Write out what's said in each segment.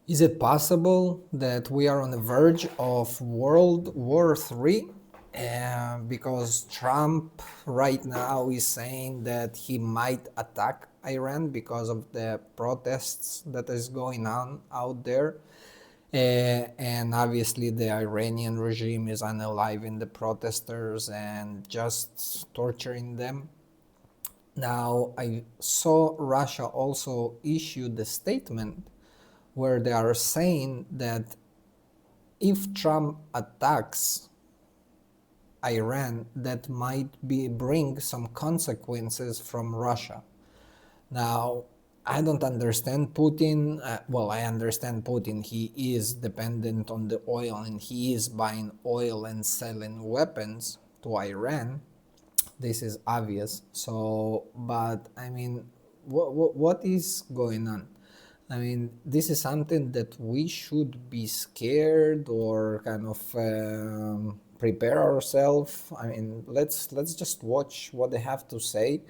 Is it possible that we are on the verge of World War III? Because Trump right now is saying that he might attack Iran because of the protests that is going on out there. And obviously the Iranian regime is unaliving the protesters and just torturing them. Now, I saw Russia also issued a statement where they are saying that if Trump attacks Iran, that might bring some consequences from Russia. Now, I don't understand Putin. Well, I understand Putin. He is dependent on the oil and he is buying oil and selling weapons to Iran. This is obvious. So, but I mean, what is going on? I mean, this is something that we should be scared or kind of prepare ourselves. I mean, let's just watch what they have to say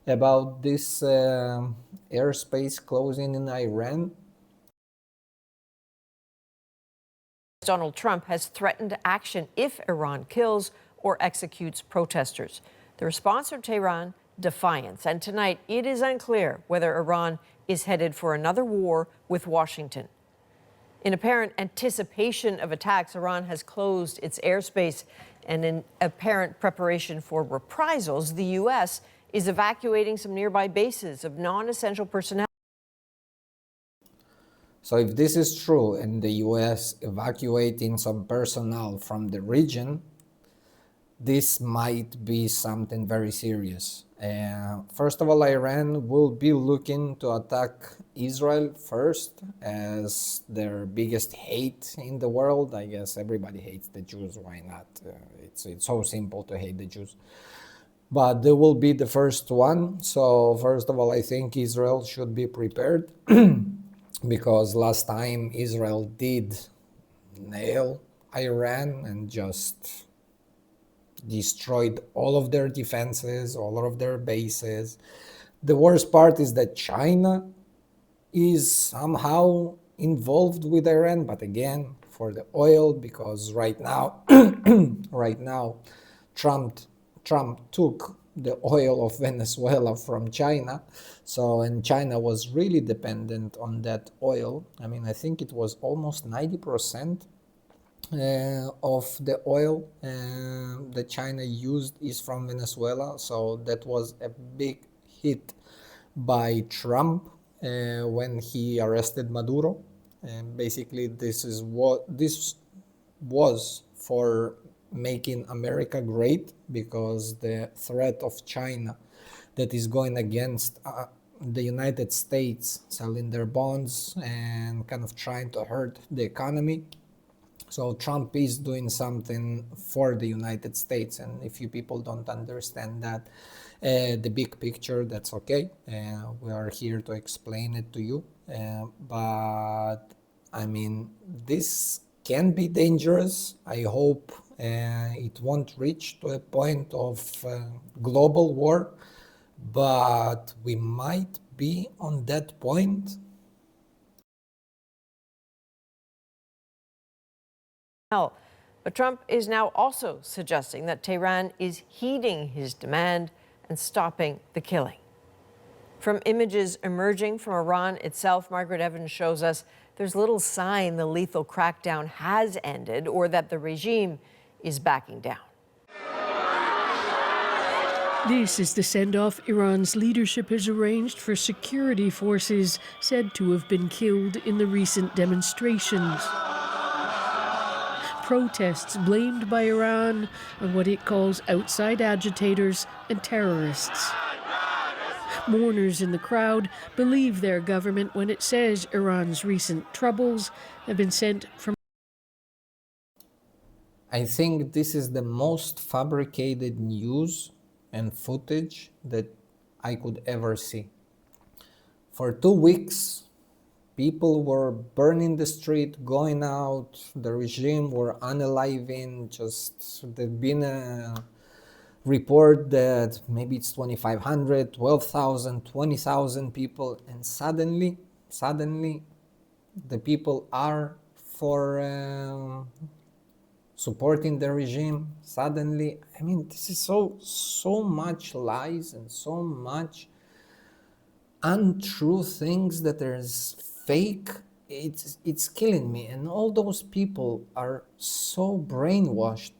about this airspace closing in Iran. Donald Trump has threatened action if Iran kills or executes protesters. The response from Tehran, defiance. And tonight, it is unclear whether Iran is headed for another war with Washington. In apparent anticipation of attacks, Iran has closed its airspace. And in apparent preparation for reprisals, the U.S. is evacuating some nearby bases of non-essential personnel. So if this is true and the US evacuating some personnel from the region, this might be something very serious. First of all, Iran will be looking to attack Israel first as their biggest hate in the world. I guess everybody hates the Jews. Why not? It's so simple to hate the Jews. But they will be the first one. So first of all, I think Israel should be prepared because last time Israel did nail Iran and just destroyed all of their defenses, all of their bases. The worst part is that China is somehow involved with Iran, but again, for the oil, because right now, Trump took the oil of Venezuela from China. So, and China was really dependent on that oil. I mean, I think it was almost 90% of the oil that China used is from Venezuela. So that was a big hit by Trump when he arrested Maduro. And basically, this was for making America great, because the threat of China that is going against the United States, selling their bonds and kind of trying to hurt the economy. So Trump is doing something for the United States, and if you people don't understand that, the big picture, that's okay. We are here to explain it to you. But I mean, this can be dangerous. I hope it won't reach to a point of global war, but we might be on that point. But Trump is now also suggesting that Tehran is heeding his demand and stopping the killing. From images emerging from Iran itself, Margaret Evans shows us there's little sign the lethal crackdown has ended or that the regime is backing down. This is the send-off Iran's leadership has arranged for security forces said to have been killed in the recent demonstrations. Protests blamed by Iran on what it calls outside agitators and terrorists. Mourners in the crowd believe their government when it says Iran's recent troubles have been sent from. I think this is the most fabricated news and footage that I could ever see. For 2 weeks, people were burning the street, going out, the regime were unaliving, just there's been a report that maybe it's 2,500, 12,000, 20,000 people, and suddenly the people are for supporting the regime. Suddenly, I mean, this is so much lies and so much untrue things that there's fake. It's killing me, and all those people are so brainwashed.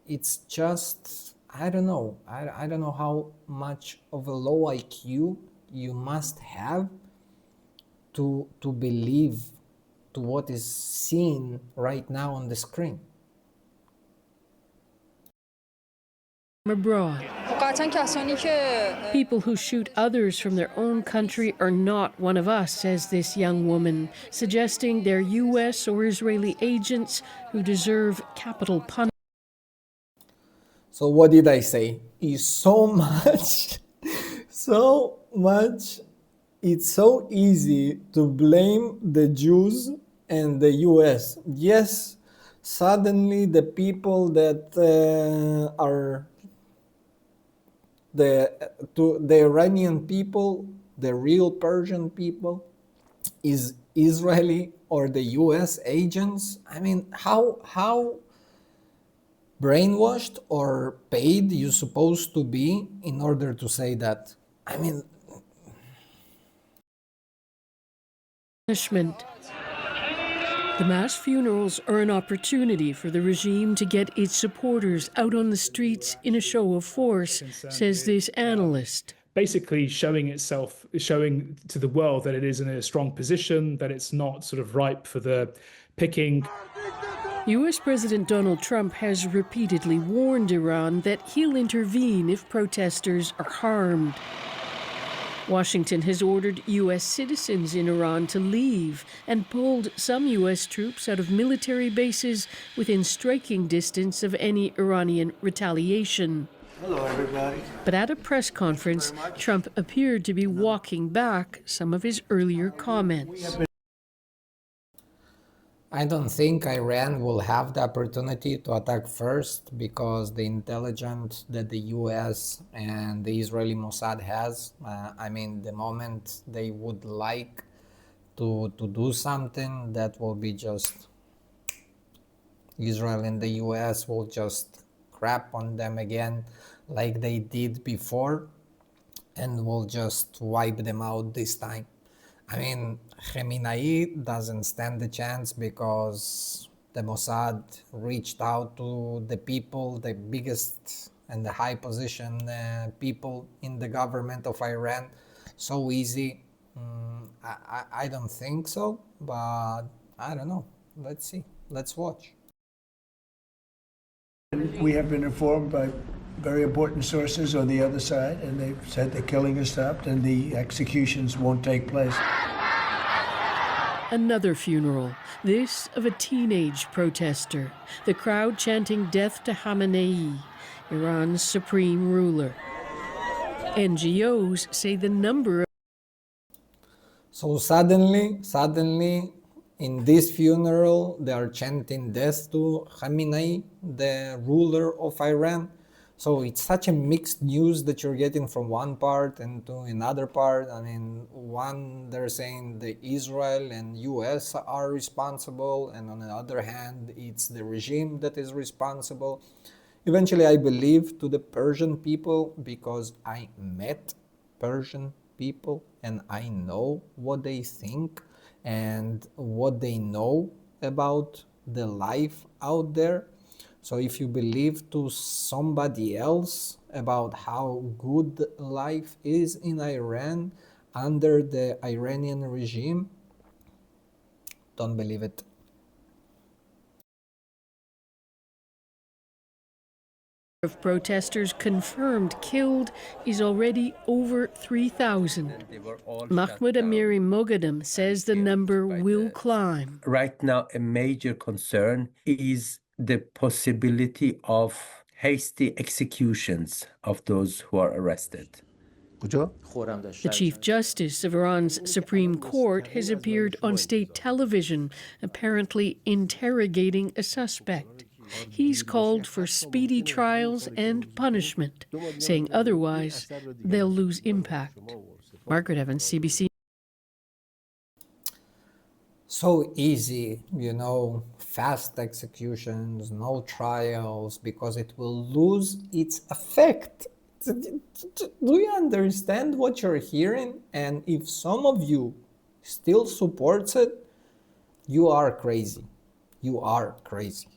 It's just, I don't know, I don't know how much of a low IQ you must have to believe to what is seen right now on the screen. Abroad. People who shoot others from their own country are not one of us, says this young woman, suggesting they're U.S. or Israeli agents who deserve capital punishment. So what did I say? Is so much, so much. It's so easy to blame the Jews and the US. Yes, suddenly the people that are the Iranian people, the real Persian people, is Israeli or the US agents. I mean, how brainwashed or paid you supposed to be in order to say that? I mean, The mass funerals are an opportunity for the regime to get its supporters out on the streets in a show of force, says this analyst. Basically showing to the world that it is in a strong position, that it's not sort of ripe for the picking. U.S. President Donald Trump has repeatedly warned Iran that he'll intervene if protesters are harmed. Washington has ordered U.S. citizens in Iran to leave and pulled some U.S. troops out of military bases within striking distance of any Iranian retaliation. Hello, everybody. But at a press conference, Trump appeared to be walking back some of his earlier comments. I don't think Iran will have the opportunity to attack first, because the intelligence that the US and the Israeli Mossad has, I mean, the moment they would like to do something, that will be just, Israel and the US will just crap on them again like they did before, and will just wipe them out this time. I mean, Khamenei doesn't stand a chance, because the Mossad reached out to the people, the biggest and the high position people in the government of Iran, so easy. I don't think so, but I don't know. Let's see. Let's watch. We have been informed by very important sources on the other side, and they've said the killing has stopped and the executions won't take place. Another funeral, this of a teenage protester, the crowd chanting death to Khamenei, Iran's supreme ruler. NGOs say the number of So suddenly, in this funeral, they are chanting death to Khamenei, the ruler of Iran. So it's such a mixed news that you're getting from one part and to another part. I mean, one, they're saying the Israel and US are responsible, and on the other hand, it's the regime that is responsible. Eventually, I believe to the Persian people, because I met Persian people and I know what they think and what they know about the life out there. So if you believe to somebody else about how good life is in Iran under the Iranian regime, don't believe it. of protesters confirmed killed is already over 3,000. Mahmoud Amiri Moghadam says the number will climb. Right now, a major concern is the possibility of hasty executions of those who are arrested. The Chief Justice of Iran's Supreme Court has appeared on state television, apparently interrogating a suspect. He's called for speedy trials and punishment, saying otherwise they'll lose impact. Margaret Evans, CBC. so easy, fast executions, no trials, because it will lose its effect. Do you understand what you're hearing? And if some of you still supports it, you are crazy. You are crazy.